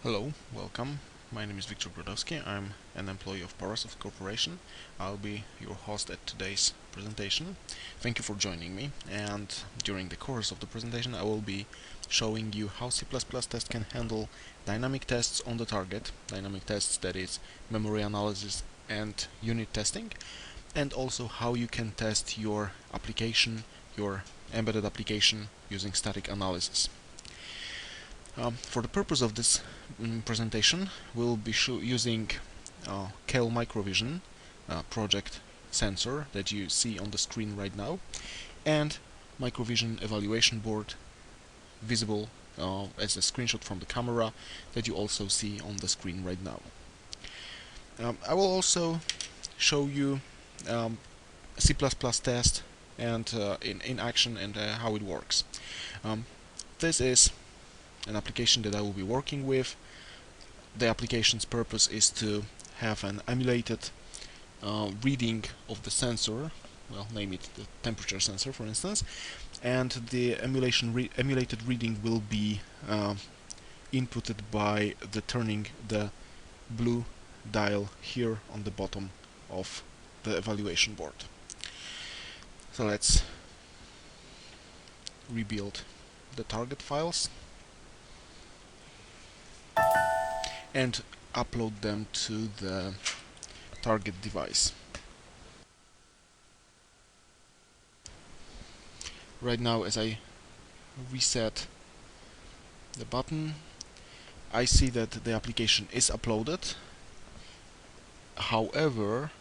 Hello, welcome. My name is Victor Brodowski. I'm an employee of Parasoft Corporation. I'll be your host at today's presentation. Thank you for joining me, and during the course of the presentation I will be showing you how C++ test can handle dynamic tests on the target, dynamic tests, that is memory analysis and unit testing, and also how you can test your application, your embedded application, using static analysis. For the purpose of this presentation, we'll be using Kale Microvision project sensor that you see on the screen right now, and Microvision evaluation board visible as a screenshot from the camera that you also see on the screen right now. I will also show you C++ test and in action and how it works. This is an application that I will be working with. The application's purpose is to have an emulated reading of the sensor, well, name it the temperature sensor for instance, and the emulated reading will be inputted by turning the blue dial here on the bottom of the evaluation board. So let's rebuild the target files and upload them to the target device. Right now, as I reset the button, I see that the application is uploaded. However,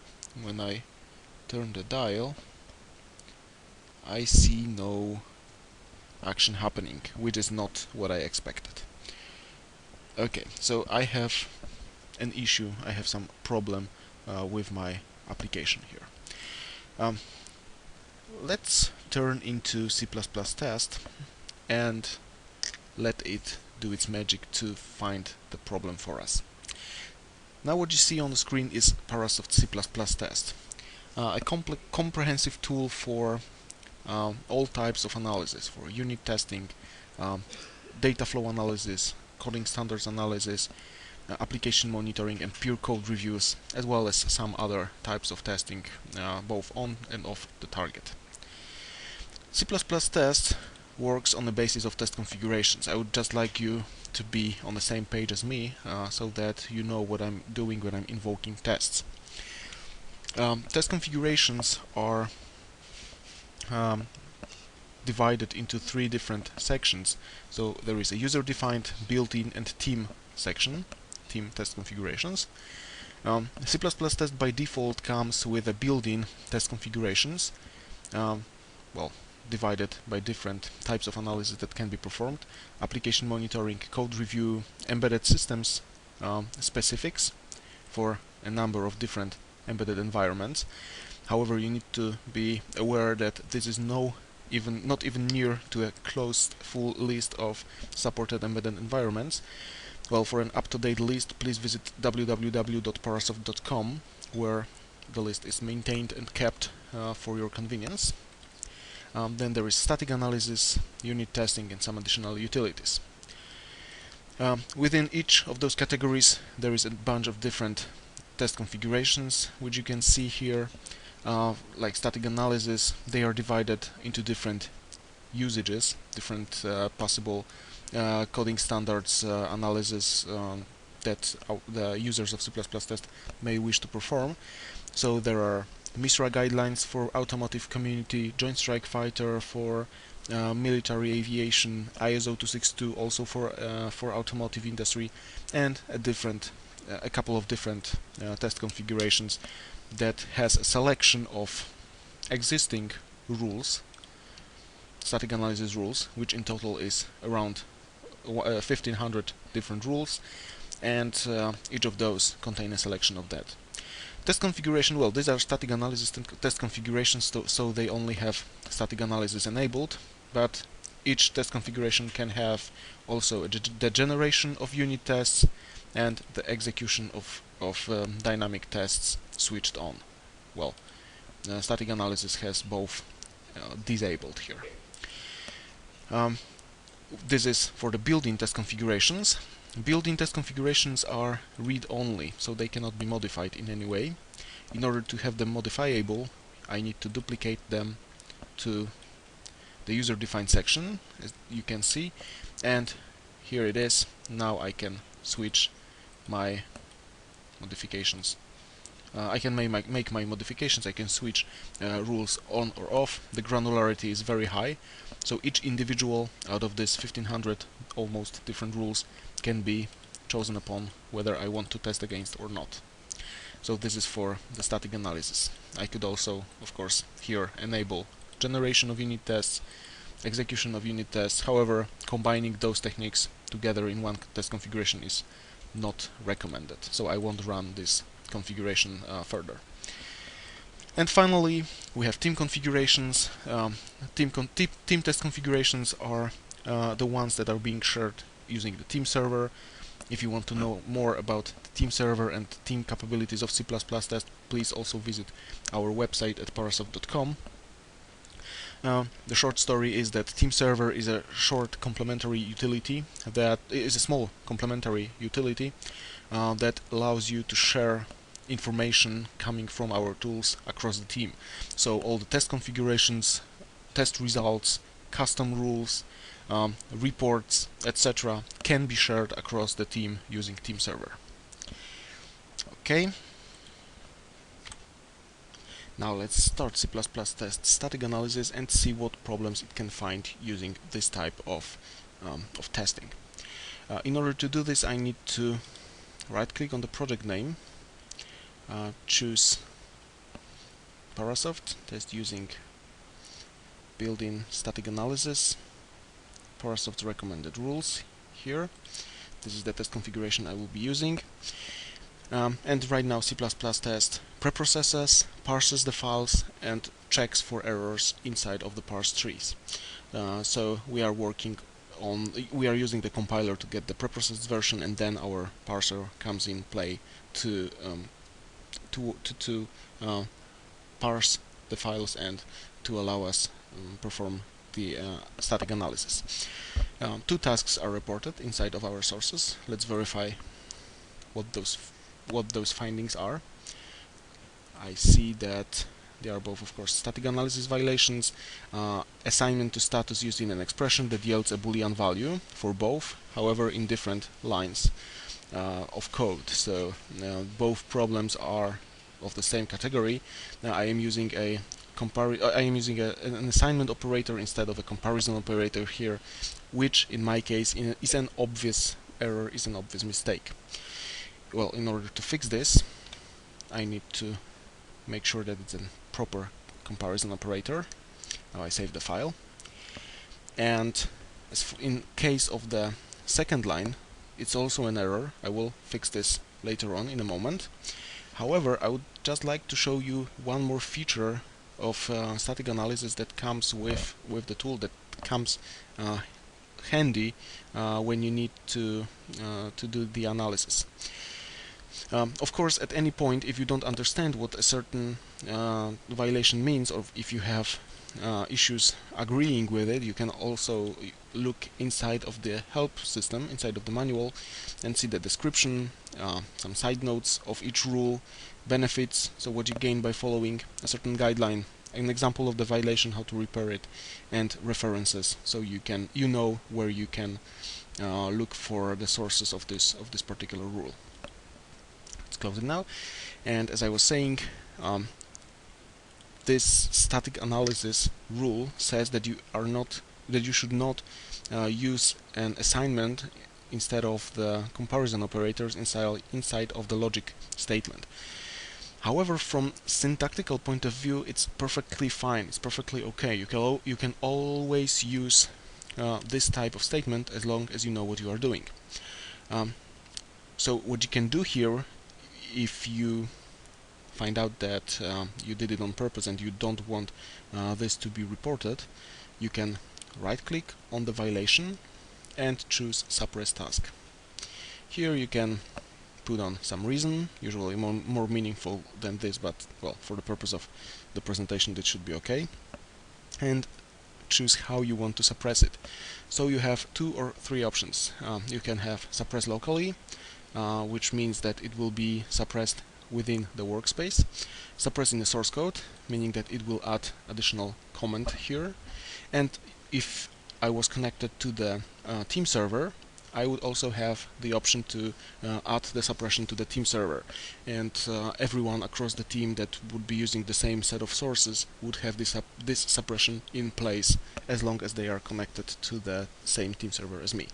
when I turn the dial, I see no action happening, which is not what I expected. Okay, so I have an issue, I have some problem with my application here. Let's turn into C++ test and let it do its magic to find the problem for us. Now what you see on the screen is Parasoft C++ test, a comprehensive tool for all types of analysis, for unit testing, data flow analysis, coding standards analysis, application monitoring and pure code reviews, as well as some other types of testing, both on and off the target. C++ test works on the basis of test configurations. I would just like you to be on the same page as me, so that you know what I'm doing when I'm invoking tests. Test configurations are divided into three different sections. So there is a user-defined, built-in and team section, team test configurations. C++ test by default comes with a built-in test configurations, well, divided by different types of analysis that can be performed: application monitoring, code review, embedded systems specifics for a number of different embedded environments. However, you need to be aware that this is not even near to a closed full list of supported embedded environments. Well, for an up-to-date list, please visit www.parasoft.com, where the list is maintained and kept for your convenience. Then there is static analysis, unit testing, and some additional utilities. Within each of those categories, there is a bunch of different test configurations, which you can see here. Like static analysis, they are divided into different usages, different possible coding standards analysis that the users of C++ test may wish to perform. So there are MISRA guidelines for automotive community, Joint Strike Fighter for military aviation, ISO 262 also for automotive industry, and a couple of different test configurations that has a selection of existing rules, static analysis rules, which in total is around 1500 different rules, and each of those contain a selection of that. Test configuration, well, these are static analysis test configurations, so they only have static analysis enabled, but each test configuration can have also the generation of unit tests and the execution of dynamic tests switched on. Well, static analysis has both disabled here. This is for the built-in test configurations. Built-in test configurations are read-only, so they cannot be modified in any way. In order to have them modifiable, I need to duplicate them to the user-defined section, as you can see, and here it is. Now I can switch my modifications. I can make my modifications, I can switch rules on or off. The granularity is very high, so each individual out of this 1500 almost different rules can be chosen upon whether I want to test against or not. So this is for the static analysis. I could also, of course, here enable generation of unit tests, execution of unit tests. However, combining those techniques together in one test configuration is not recommended, so I won't run this configuration further. And finally, we have team configurations. Team test configurations are the ones that are being shared using the team server. If you want to know more about the team server and team capabilities of C++ test, please also visit our website at parasoft.com. The short story is that team server is a short complementary utility that is a small complementary utility that allows you to share information coming from our tools across the team. So all the test configurations, test results, custom rules, reports, etc. can be shared across the team using team server. Okay. Now let's start C++ test static analysis and see what problems it can find using this type of testing. In order to do this, I need to right-click on the project name, choose Parasoft, test using built-in static analysis, Parasoft recommended rules here. This is the test configuration I will be using. And right now C++ test preprocesses, parses the files, and checks for errors inside of the parse trees. So we are using the compiler to get the preprocessed version, and then our parser comes in play to parse the files and to allow us perform the static analysis. Two tasks are reported inside of our sources. Let's verify what those findings are. I see that they are both, of course, static analysis violations, assignment to status used in an expression that yields a Boolean value for both, however in different lines of code. So both problems are of the same category. Now I am using an assignment operator instead of a comparison operator here, which in my case is an obvious error, is an obvious mistake. Well, in order to fix this, I need to make sure that it's a proper comparison operator. Now I save the file. And in case of the second line, it's also an error. I will fix this later on in a moment. However, I would just like to show you one more feature of static analysis that comes with the tool, that comes handy when you need to do the analysis. Of course, at any point, if you don't understand what a certain violation means, or if you have issues agreeing with it, you can also look inside of the help system, inside of the manual, and see the description, some side notes of each rule, benefits, so what you gain by following a certain guideline, an example of the violation, how to repair it, and references, so you know where you can look for the sources of this particular rule. Let's close it now. And as I was saying, this static analysis rule says that you should not use an assignment instead of the comparison operators inside of the logic statement. However, from syntactical point of view, it's perfectly fine. It's perfectly okay. You can always use this type of statement as long as you know what you are doing. So what you can do here, if you find out that you did it on purpose and you don't want this to be reported, you can right-click on the violation and choose suppress task. Here you can put on some reason, usually more meaningful than this, but well, for the purpose of the presentation this should be okay. And choose how you want to suppress it. So you have 2 or 3 options. You can have suppress locally, which means that it will be suppressed within the workspace. Suppress in the source code, meaning that it will add additional comment here. And if I was connected to the team server, I would also have the option to add the suppression to the team server, and everyone across the team that would be using the same set of sources would have this suppression in place as long as they are connected to the same team server as me.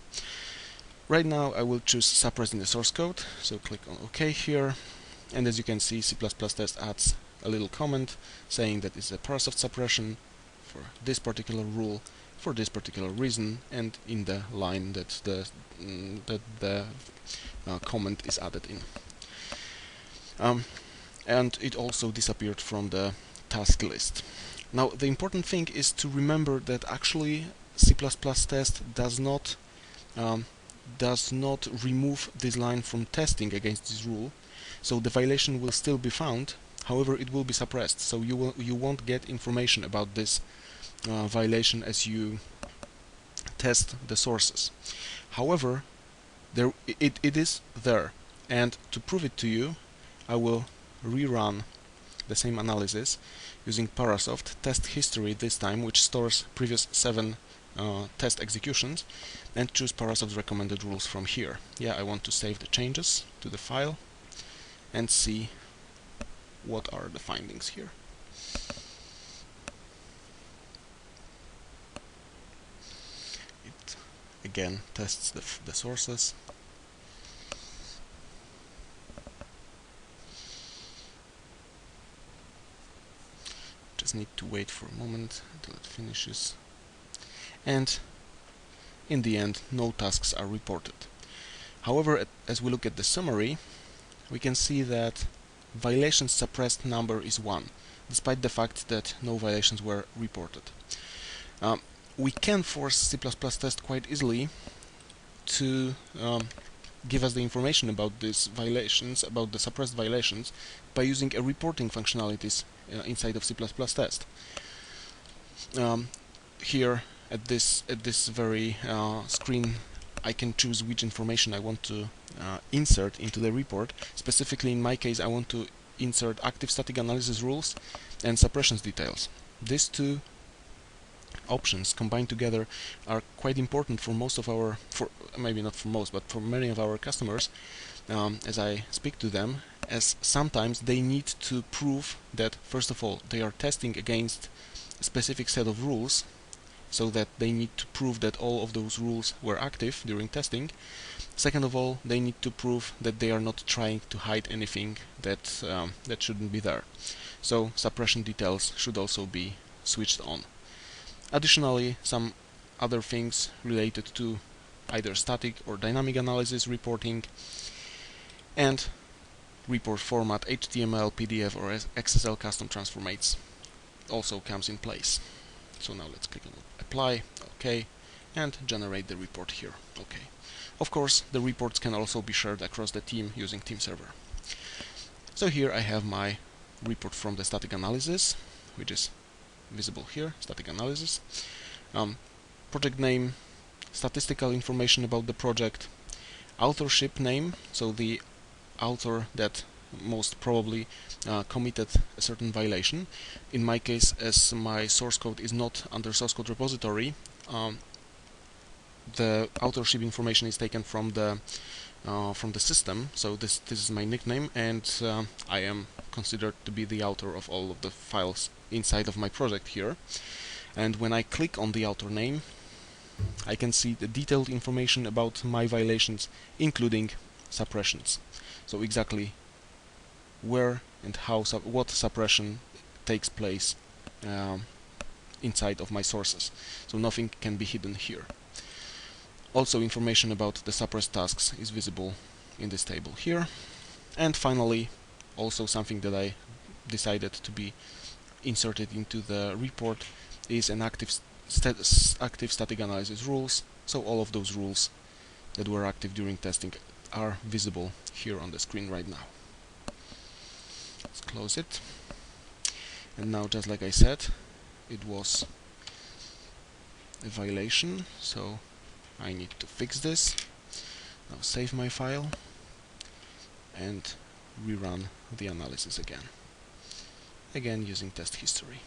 Right now I will choose suppress in the source code, so click on OK here, and as you can see, C++ test adds a little comment saying that it's a Parasoft suppression for this particular rule, for this particular reason, and in the line that the comment is added in. And it also disappeared from the task list. Now the important thing is to remember that actually C++ test does not remove this line from testing against this rule, so the violation will still be found. However, it will be suppressed, so you won't get information about this violation as you test the sources. However, it is there, and to prove it to you, I will rerun the same analysis using Parasoft test history this time, which stores previous 7 test executions, and choose Parasoft's recommended rules from here. Yeah, I want to save the changes to the file and see what are the findings here. It again tests the sources. Just need to wait for a moment until it finishes. And in the end, no tasks are reported. However, as we look at the summary, we can see that violations suppressed number is 1, despite the fact that no violations were reported. We can force C++ test quite easily to give us the information about these violations, about the suppressed violations, by using a reporting functionalities inside of C++ test. Here at this very screen, I can choose which information I want to insert into the report. Specifically, in my case, I want to insert active static analysis rules and suppressions details. These 2 options combined together are quite important for most of our, maybe not for most, but for many of our customers, as I speak to them, as sometimes they need to prove that, first of all, they are testing against a specific set of rules, so that they need to prove that all of those rules were active during testing. Second of all, they need to prove that they are not trying to hide anything that shouldn't be there. So suppression details should also be switched on. Additionally, some other things related to either static or dynamic analysis reporting, and report format HTML, PDF, or XSL custom transformates also comes in place. So now let's click on apply, OK, and generate the report here. OK. Of course, the reports can also be shared across the team using team server. So here I have my report from the static analysis, which is visible here, static analysis. Project name, statistical information about the project, authorship name, so the author that most probably committed a certain violation. In my case, as my source code is not under source code repository, the authorship information is taken from the system. So this is my nickname, and I am considered to be the author of all of the files inside of my project here. And when I click on the author name, I can see the detailed information about my violations, including suppressions. So exactly where and how what suppression takes place inside of my sources. So nothing can be hidden here. Also, information about the suppressed tasks is visible in this table here. And finally, also something that I decided to be inserted into the report is an active static analysis rules. So all of those rules that were active during testing are visible here on the screen right now. Let's close it. And now, just like I said, it was a violation, so I need to fix this. Now save my file and rerun the analysis again using test history.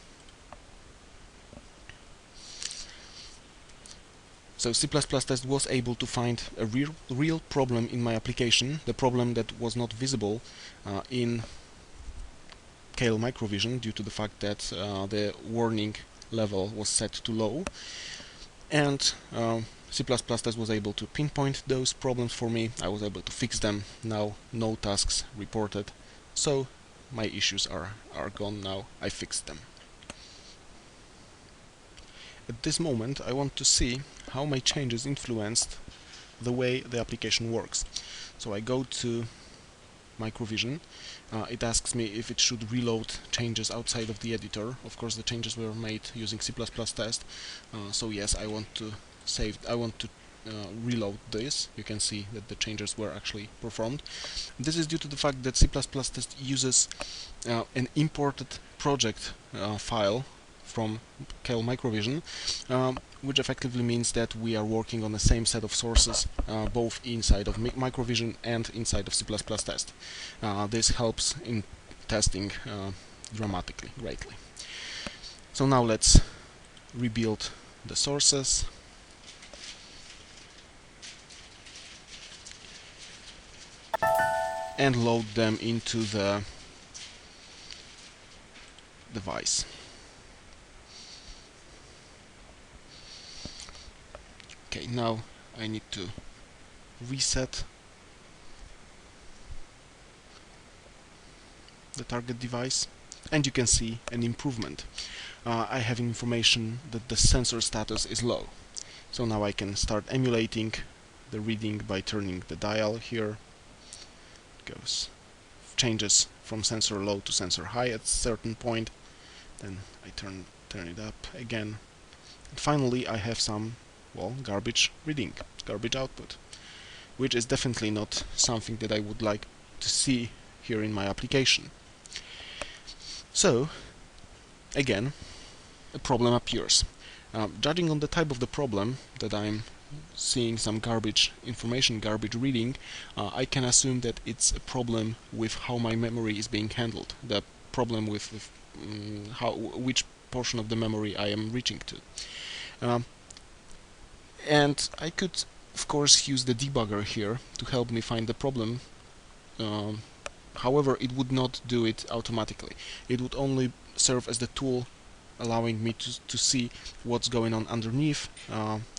So C++ test was able to find a real problem in my application, the problem that was not visible in Kale Microvision due to the fact that the warning level was set to low, and C++ test was able to pinpoint those problems for me. I was able to fix them. Now no tasks reported, so my issues are gone now. I fixed them. At this moment I want to see how my changes influenced the way the application works. So I go to Microvision. It asks me if it should reload changes outside of the editor. Of course the changes were made using C++ test, so yes, I want to reload this. You can see that the changes were actually performed. This is due to the fact that C++ test uses an imported project file from Kale Microvision, which effectively means that we are working on the same set of sources, both inside of Microvision and inside of C++ test. This helps in testing greatly. So now let's rebuild the sources. And load them into the device. Okay, now I need to reset the target device, and you can see an improvement. I have information that the sensor status is low, so now I can start emulating the reading by turning the dial here. It changes from sensor low to sensor high at a certain point, then I turn it up again, and finally I have some garbage reading, garbage output, which is definitely not something that I would like to see here in my application. So again, a problem appears. Judging on the type of the problem, that I'm seeing some garbage information, garbage reading, I can assume that it's a problem with how my memory is being handled, the problem with which portion of the memory I am reaching to. And I could, of course, use the debugger here to help me find the problem. However, it would not do it automatically. It would only serve as the tool allowing me to see what's going on underneath,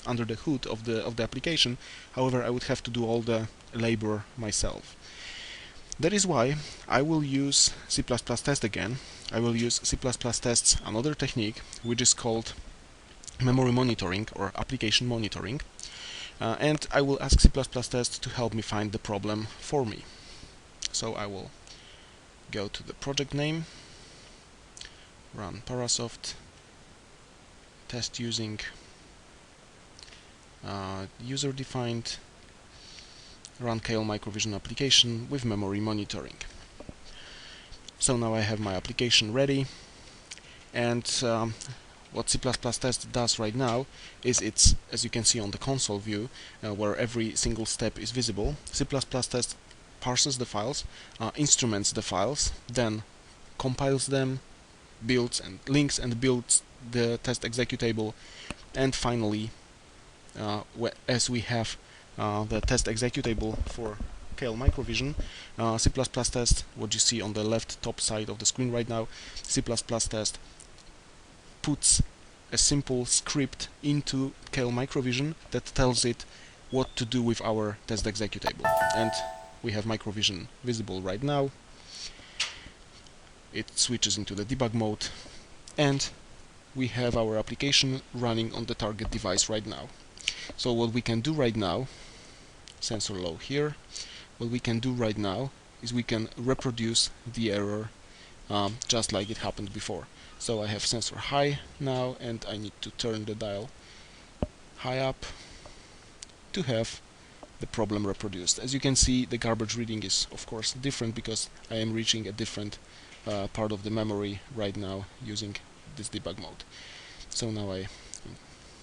under the hood of the application. However, I would have to do all the labor myself. That is why I will use C++ test again. I will use C++ test's another technique, which is called memory monitoring or application monitoring, and I will ask C++ test to help me find the problem for me. So I will go to the project name, run Parasoft, test using user-defined, run Kale Microvision application with memory monitoring. So now I have my application ready, and what C++ test does right now is it's, as you can see on the console view, where every single step is visible, C++ test parses the files, instruments the files, then compiles them, builds and links and builds the test executable, and finally, as we have the test executable for Kale Microvision, C++ test, what you see on the left top side of the screen right now, C++ test puts a simple script into Kale Microvision that tells it what to do with our test executable. And we have Microvision visible right now. It switches into the debug mode, and we have our application running on the target device right now. So what we can do right now, sensor low here, what we can do right now is we can reproduce the error just like it happened before. So I have sensor high now, and I need to turn the dial high up to have the problem reproduced. As you can see, the garbage reading is of course different because I am reaching a different part of the memory right now using this debug mode. So now I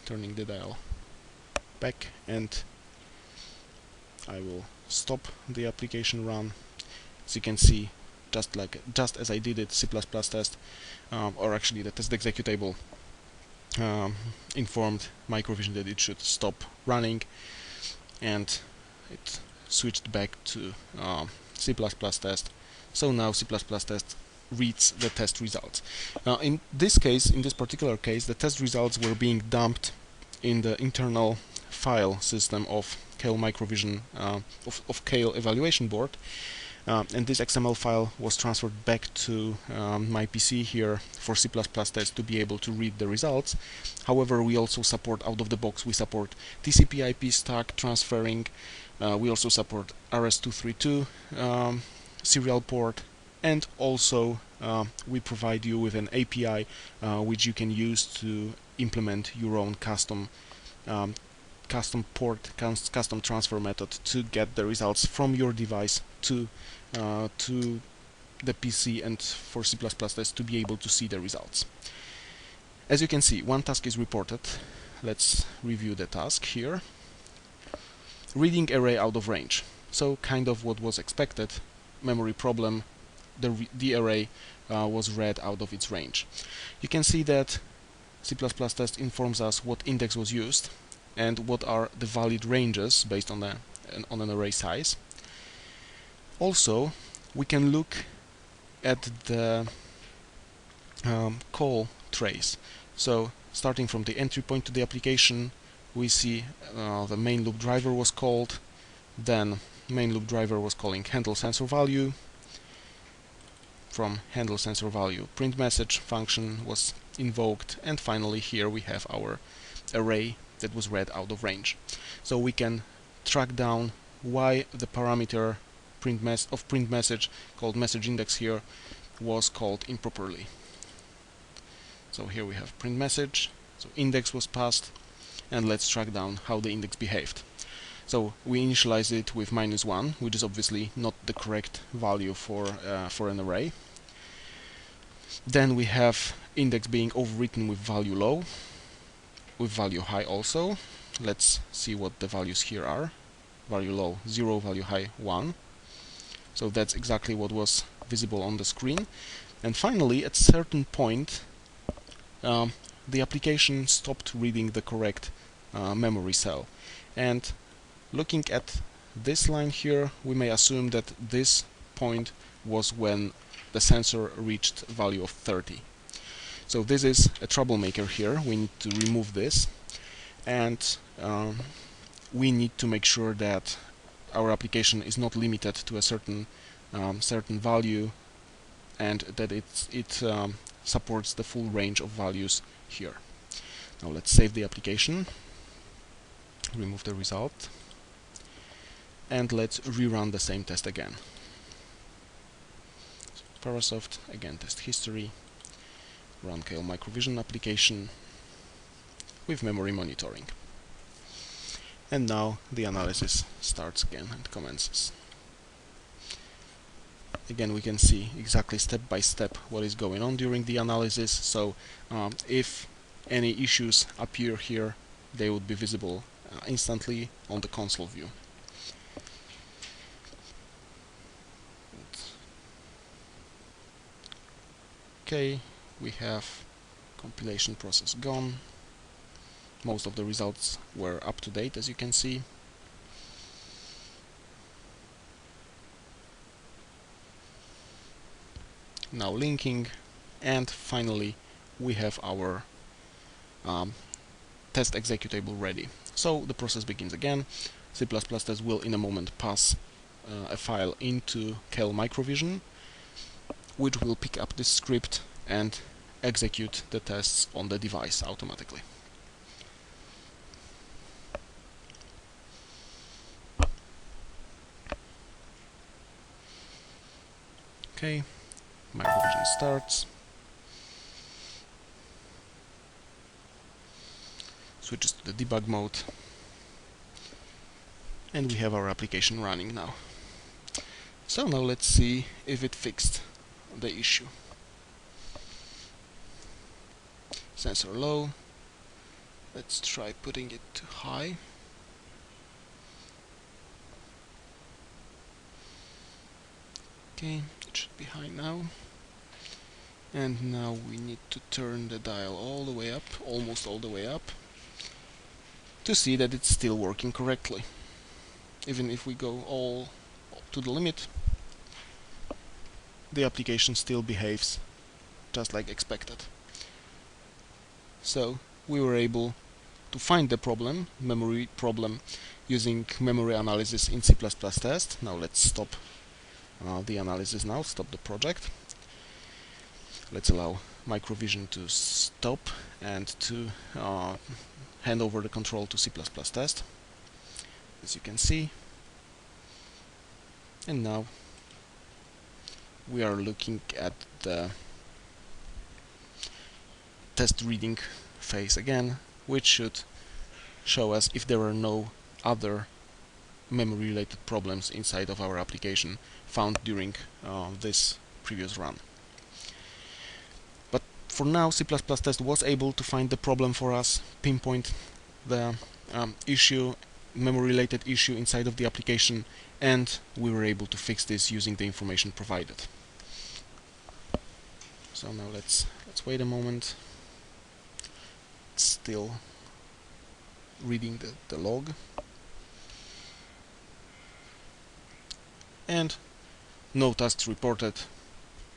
turning the dial back, and I will stop the application run. As you can see, just as I did it, C++ test, or actually the test executable, informed Microvision that it should stop running, and it switched back to C++ test. So now C++ test reads the test results. In this case, in this particular case, the test results were being dumped in the internal file system of Kale Microvision, of Kale evaluation board, and this XML file was transferred back to my PC here for C++ test to be able to read the results. However, we also support out of the box, we support TCP/IP stack transferring, we also support RS-232 serial port, and also we provide you with an API which you can use to implement your own custom port, custom transfer method to get the results from your device to the PC, and for C++ test to be able to see the results. As you can see, one task is reported. Let's review the task here. Reading array out of range. So kind of what was expected. Memory problem. The array was read out of its range. You can see that C++ test informs us what index was used and what are the valid ranges based on an array size. Also, we can look at the call trace. So starting from the entry point to the application, we see the main loop driver was called, then main loop driver was calling handle sensor value. From handle sensor value, print message function was invoked, and finally here we have our array that was read out of range. So we can track down why the parameter print message called message index here was called improperly. So here we have print message, so index was passed, and let's track down how the index behaved. So we initialize it with -1, which is obviously not the correct value for an array. Then we have index being overwritten with value low, with value high also. Let's see what the values here are. Value low 0, value high 1. So that's exactly what was visible on the screen. And finally, at a certain point, the application stopped reading the correct memory cell. And looking at this line here, we may assume that this point was when the sensor reached value of 30. So this is a troublemaker here. We need to remove this, and we need to make sure that our application is not limited to a certain value, and that it supports the full range of values here. Now let's save the application, remove the result, and let's rerun the same test again. So Parasoft, again test history, run Kale Microvision application with memory monitoring. And now the analysis starts again and commences. Again, we can see exactly step by step what is going on during the analysis. So if any issues appear here, they would be visible instantly on the console view. Okay, we have compilation process gone. Most of the results were up to date, as you can see. Now linking, and finally we have our test executable ready. So the process begins again. C++ test will in a moment pass a file into Kale Microvision, which will pick up this script and execute the tests on the device automatically. Okay, Microvision starts, switches to the debug mode, and we have our application running now. So now let's see if it fixed the issue. Sensor low, Let's try putting it to high. Okay, it should be high now. And now we need to turn the dial all the way up, almost all the way up, to see that it's still working correctly. Even if we go all to the limit, the application still behaves just like expected. So we were able to find the problem, memory problem, using memory analysis in C++ test. Now let's stop the analysis now, stop the project. Let's allow Microvision to stop and to hand over the control to C++ test, as you can see. And now we are looking at the test reading phase again, which should show us if there are no other memory related problems inside of our application found during this previous run. But for now, C++ test was able to find the problem for us, pinpoint the issue, memory related issue inside of the application, and we were able to fix this using the information provided. So now let's wait a moment. It's still reading the log. And no tasks reported.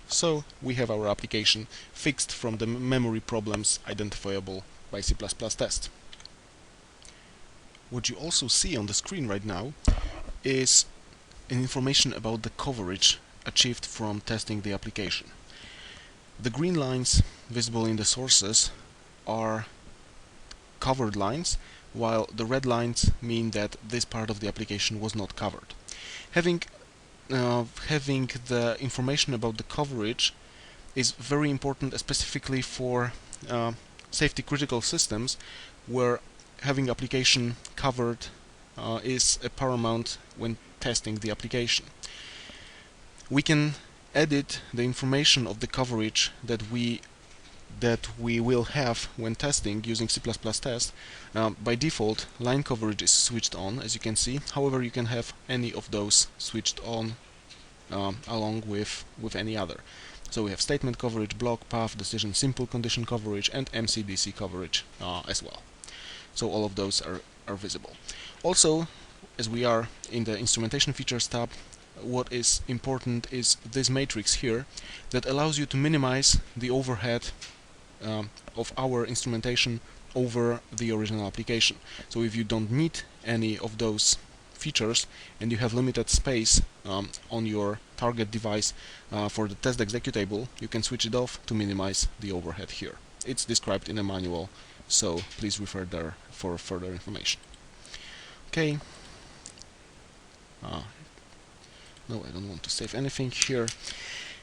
So we have our application fixed from the memory problems identifiable by C++ test. What you also see on the screen right now is information about the coverage achieved from testing the application. The green lines visible in the sources are covered lines, while the red lines mean that this part of the application was not covered. Having the information about the coverage is very important, specifically for safety critical systems, where having application covered is paramount when testing the application. We can edit the information of the coverage that we will have when testing using C++ test. By default, line coverage is switched on, as you can see. However, you can have any of those switched on along with any other. So we have statement coverage, block, path, decision, simple condition coverage, and MCDC coverage as well. So all of those are visible. Also, as we are in the instrumentation features tab, what is important is this matrix here that allows you to minimize the overhead of our instrumentation over the original application. So if you don't need any of those features and you have limited space on your target device for the test executable, you can switch it off to minimize the overhead here. It's described in a manual, so please refer there for further information. Okay. No, I don't want to save anything here.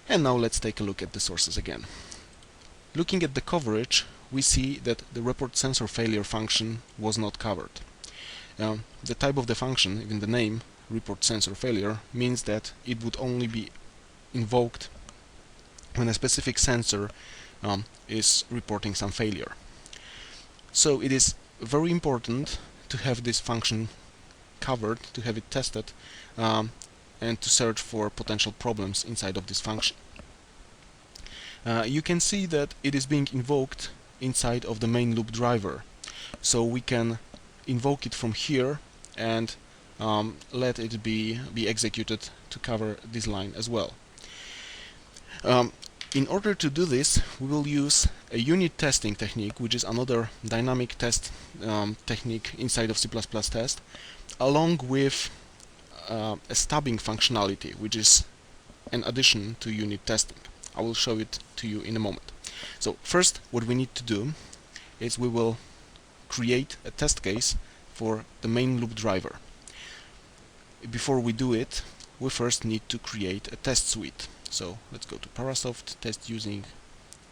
And now let's take a look at the sources again. Looking at the coverage, we see that the report sensor failure function was not covered. The type of the function, even the name, report sensor failure, means that it would only be invoked when a specific sensor is reporting some failure. So it is very important to have this function covered, to have it tested, and to search for potential problems inside of this function. You can see that it is being invoked inside of the main loop driver. So we can invoke it from here and let it be executed to cover this line as well. In order to do this, we will use a unit testing technique, which is another dynamic test technique inside of C++ test, along with a stubbing functionality, which is an addition to unit testing. I will show it to you in a moment. So first, what we need to do is we will create a test case for the main loop driver. Before we do it, we first need to create a test suite. So let's go to Parasoft, test using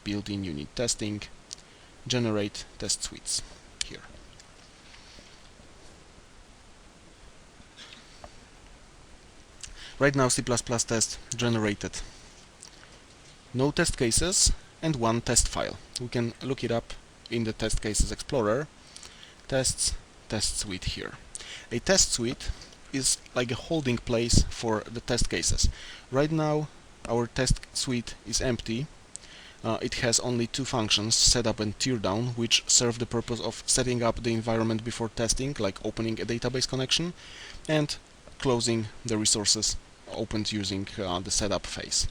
built-in unit testing, generate test suites here. Right now C++ test generated no test cases and one test file. We can look it up in the test cases explorer, tests, test suite here. A test suite is like a holding place for the test cases. Right now our test suite is empty. It has only two functions, setup and teardown, which serve the purpose of setting up the environment before testing, like opening a database connection and closing the resources opened using the setup phase.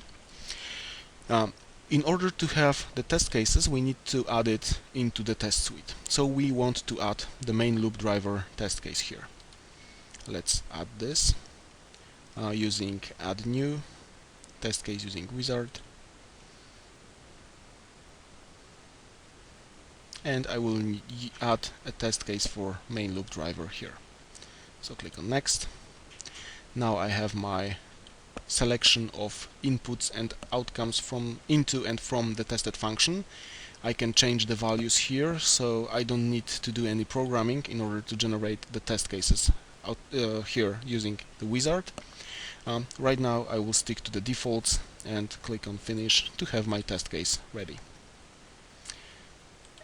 In order to have the test cases, we need to add it into the test suite. So we want to add the main loop driver test case here. Let's add this using add new test case using wizard. And I will add a test case for main loop driver here. So click on next. Now I have my selection of inputs and outcomes from into and from the tested function. I can change the values here, so I don't need to do any programming in order to generate the test cases out here using the wizard. Right now I will stick to the defaults and click on finish to have my test case ready.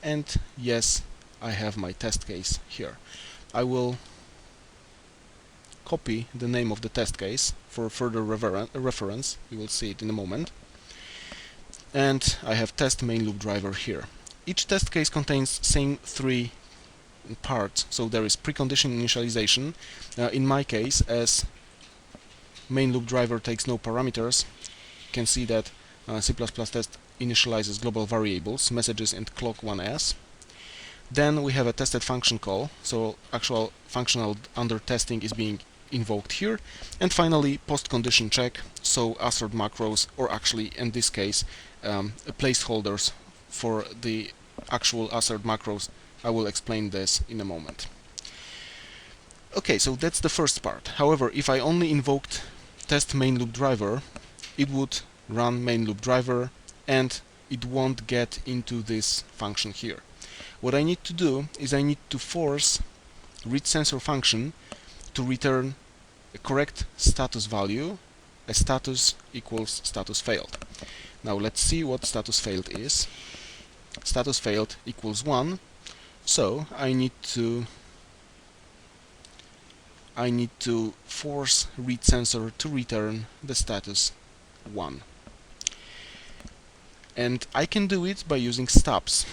And yes, I have my test case here. I will copy the name of the test case for further reference. You will see it in a moment. And I have test main loop driver here. Each test case contains same three parts. So there is precondition initialization. In my case, as main loop driver takes no parameters, you can see that C++ test initializes global variables, messages and clock1s. Then we have a tested function call, so actual functional under testing is being invoked here. And finally, post condition check, so assert macros, or actually in this case placeholders for the actual assert macros. I will explain this in a moment. Okay, so that's the first part. However, if I only invoked test main loop driver, it would run main loop driver and it won't get into this function here. What I need to do is I need to force read sensor function to return a correct status value, a status equals status failed. Now let's see what status failed is. Status failed equals 1, so I need to force read sensor to return the status 1. And I can do it by using stubs.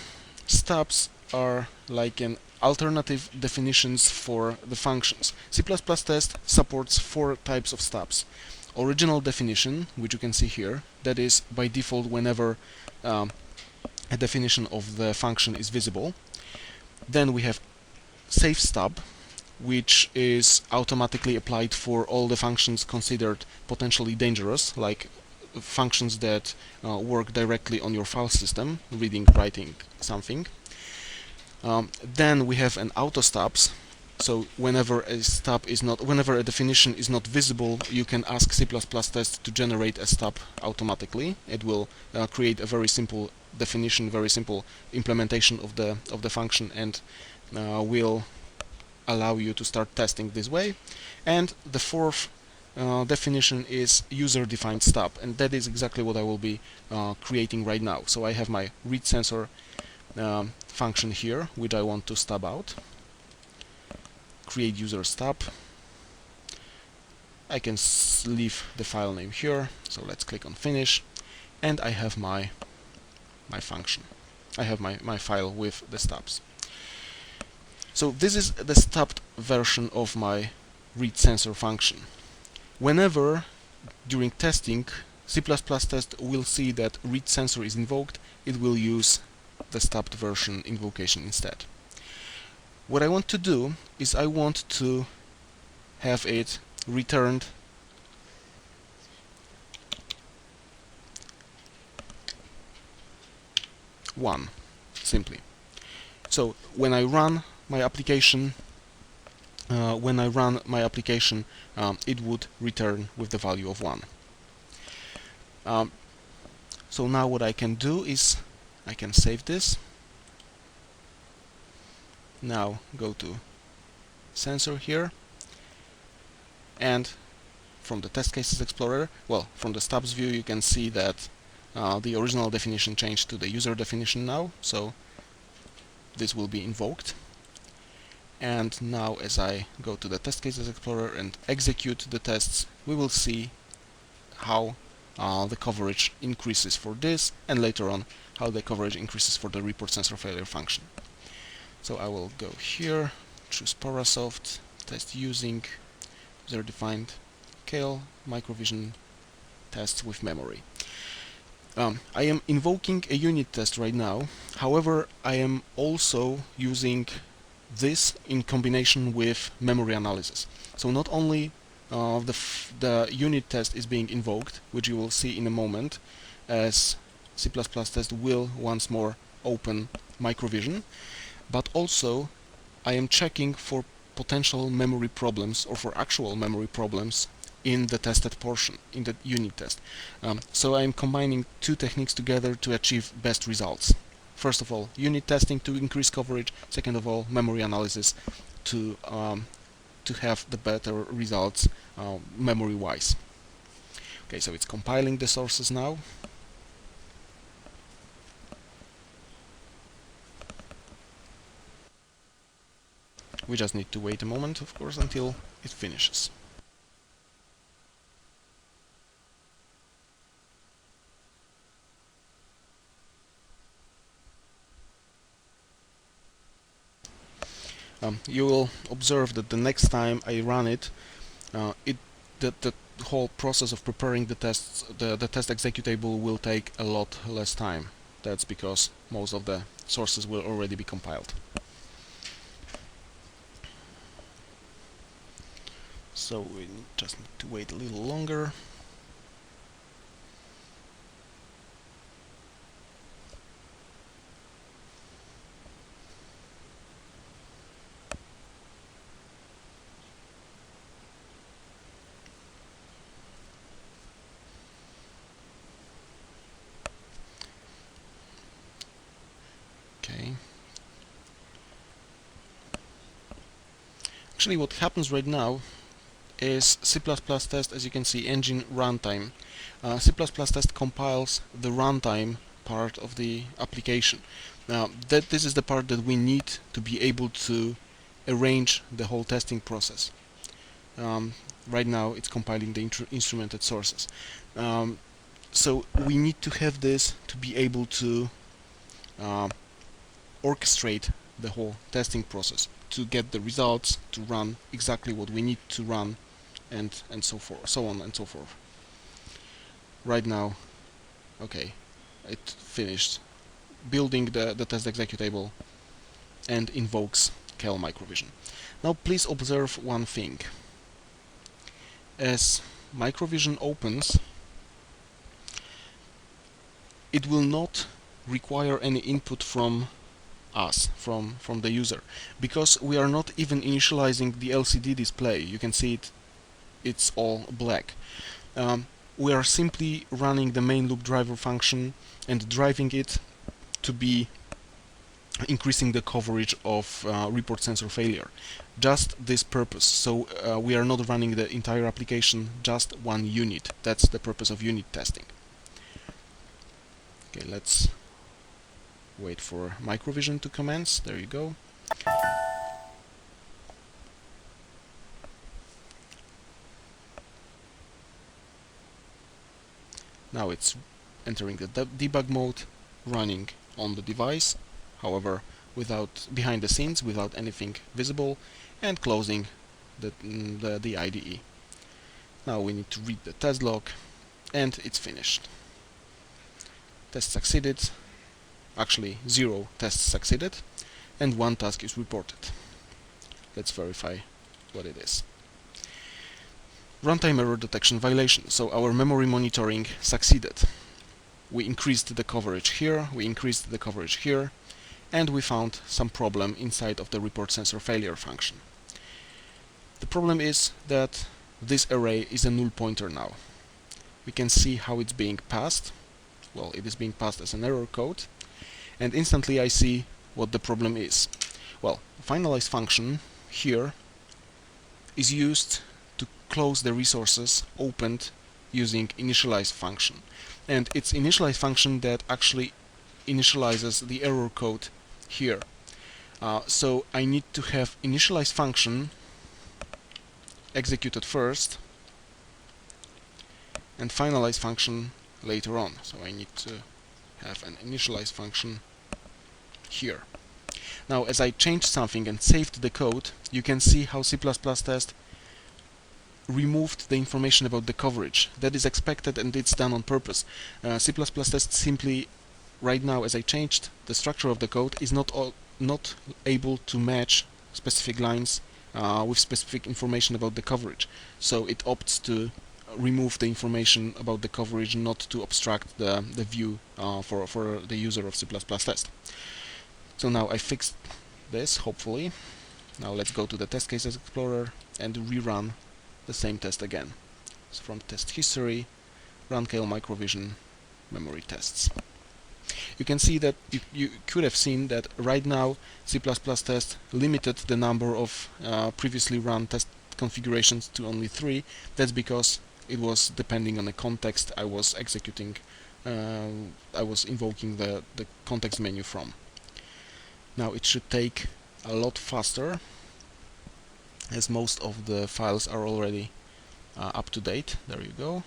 Stubs are like an alternative definitions for the functions. C++ test supports 4 types of stubs. Original definition, which you can see here, that is by default whenever a definition of the function is visible. Then we have safe stub, which is automatically applied for all the functions considered potentially dangerous, like functions that work directly on your file system, reading, writing something. Then we have an auto stubs. So whenever a definition is not visible, you can ask C++ test to generate a stub automatically. It will create a very simple definition, very simple implementation of the function, and will allow you to start testing this way. And the fourth definition is user-defined stub, and that is exactly what I will be creating right now. So I have my read sensor function here, which I want to stub out. Create user stub. I can leave the file name here, so let's click on finish, and I have my function. I have my file with the stubs. So this is the stubbed version of my read sensor function. Whenever during testing C++ test will see that read sensor is invoked, it will use the stubbed version invocation instead. What I want to do is I want to have it returned one, simply. So when I run my application, it would return with the value of 1. So now what I can do is I can save this. Now go to sensor here, and from the test cases explorer, well, from the stubs view, you can see that the original definition changed to the user definition now, so this will be invoked. And now as I go to the test cases explorer and execute the tests, we will see how the coverage increases for this, and later on how the coverage increases for the report sensor failure function. So I will go here, choose Parasoft, test using user-defined KL microvision tests with memory. I am invoking a unit test right now. However, I am also using this in combination with memory analysis. So not only the unit test is being invoked, which you will see in a moment, as C++ test will once more open microvision, but also I am checking for potential memory problems or for actual memory problems in the tested portion, in the unit test. So I am combining two techniques together to achieve best results. First of all, unit testing to increase coverage. Second of all, memory analysis to have the better results memory-wise. Okay, so it's compiling the sources now. We just need to wait a moment, of course, until it finishes. You will observe that the next time I run it, the whole process of preparing the tests, the test executable will take a lot less time. That's because most of the sources will already be compiled. So we just need to wait a little longer. Okay. Actually, what happens right now is C++ test, as you can see, engine runtime. C++ test compiles the runtime part of the application. Now, this is the part that we need to be able to arrange the whole testing process. Right now, it's compiling the instrumented sources. So we need to have this to be able to orchestrate the whole testing process, to get the results to run exactly what we need to run, and so forth, so on and so forth. Right now, okay, it finished building the test executable and invokes KL microvision. Now please observe one thing. As microvision opens, it will not require any input from us, from the user, because we are not even initializing the LCD display. You can see it's all black. We are simply running the main loop driver function and driving it to be increasing the coverage of report sensor failure. Just this purpose. So we are not running the entire application, just one unit. That's the purpose of unit testing. Okay, let's wait for microvision to commence. There you go. Now it's entering the debug mode, running on the device, however behind the scenes, without anything visible, and closing the IDE. Now we need to read the test log, and it's finished. Test succeeded. Actually, 0 tests succeeded, and 1 task is reported. Let's verify what it is. Runtime error detection violation. So our memory monitoring succeeded. We increased the coverage here, we increased the coverage here, and we found some problem inside of the report sensor failure function. The problem is that this array is a null pointer now. We can see how it's being passed. Well, it is being passed as an error code, and instantly I see what the problem is. Well, finalize function here is used to close the resources opened using initialize function, and it's initialize function that actually initializes the error code here. So I need to have initialize function executed first and finalize function later on. So I need to have an initialize function here. Now, as I changed something and saved the code, you can see how C++ test removed the information about the coverage. That is expected, and it's done on purpose. C++ test simply, right now, as I changed the structure of the code, is not able to match specific lines with specific information about the coverage. So it opts to remove the information about the coverage, not to obstruct the view for the user of C++ test. So now I fixed this, hopefully. Now let's go to the test cases explorer and rerun the same test again. So from test history, run KL Microvision memory tests. You can see that you could have seen that right now C++ test limited the number of previously run test configurations to only 3. That's because it was depending on the context I was executing, I was invoking the context menu from. Now it should take a lot faster, as most of the files are already up to date. There you go.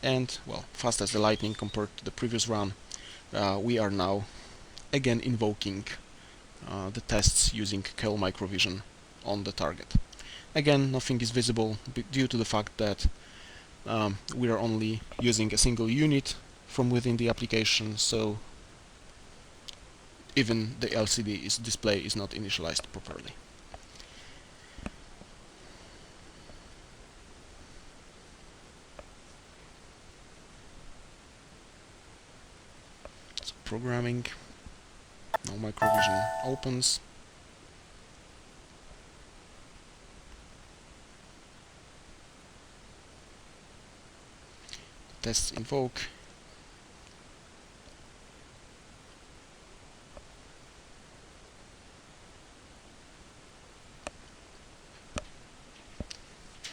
And, well, fast as the lightning compared to the previous run. We are now again invoking the tests using KL Microvision on the target. Again, nothing is visible due to the fact that we are only using a single unit from within the application, so even the LCD display is not initialized properly. So programming, now Microvision opens. Tests invoke.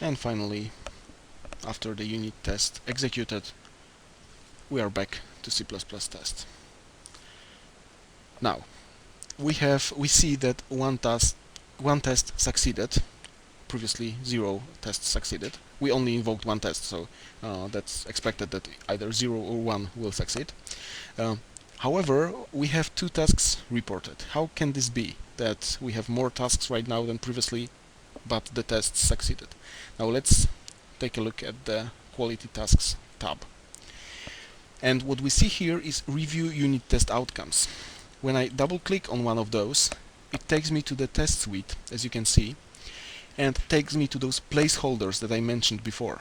And finally, after the unit test executed, we are back to C++ test. Now, we see that one test succeeded. Previously 0 tests succeeded. We only invoked one test, so that's expected that either 0 or 1 will succeed. However, we have 2 tasks reported. How can this be, that we have more tasks right now than previously, but the tests succeeded? Now let's take a look at the Quality Tasks tab. And what we see here is Review Unit Test Outcomes. When I double-click on one of those, it takes me to the test suite, as you can see, and takes me to those placeholders that I mentioned before.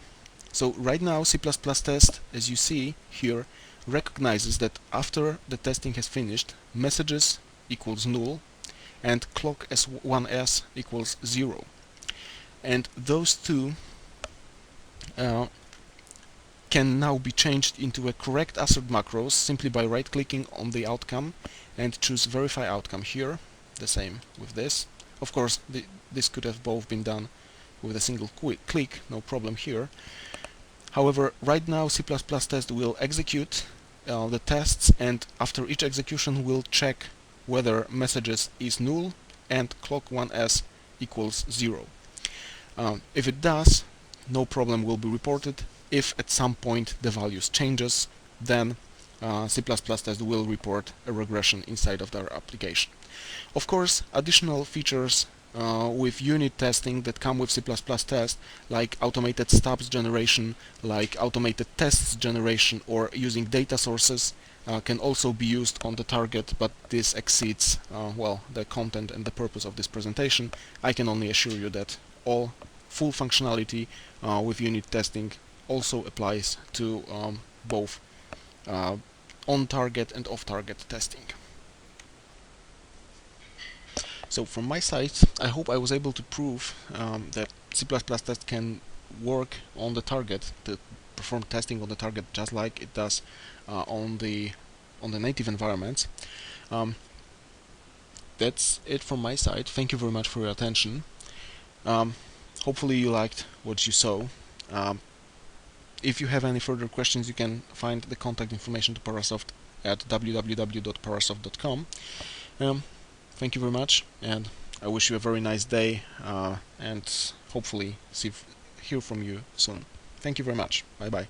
So right now C++ test, as you see here, recognizes that after the testing has finished, messages equals null and clock S1S equals 0. And those two can now be changed into a correct assert macros simply by right-clicking on the outcome and choose Verify Outcome here. The same with this. Of course, this could have both been done with a single click, no problem here. However, right now C++ test will execute the tests, and after each execution will check whether messages is null and clock 1s equals 0. If it does, no problem will be reported. If at some point the values changes, then C++ test will report a regression inside of their application. Of course, additional features with unit testing that come with C++ test, like automated stubs generation, like automated tests generation, or using data sources, can also be used on the target, but this exceeds well, the content and the purpose of this presentation. I can only assure you that all full functionality with unit testing also applies to both on-target and off-target testing. So from my side, I hope I was able to prove that C++ test can work on the target, to perform testing on the target just like it does on the native environments. That's it from my side. Thank you very much for your attention. Hopefully you liked what you saw. If you have any further questions, you can find the contact information to Parasoft at www.parasoft.com. Thank you very much, and I wish you a very nice day, and hopefully hear from you soon. Thank you very much. Bye bye.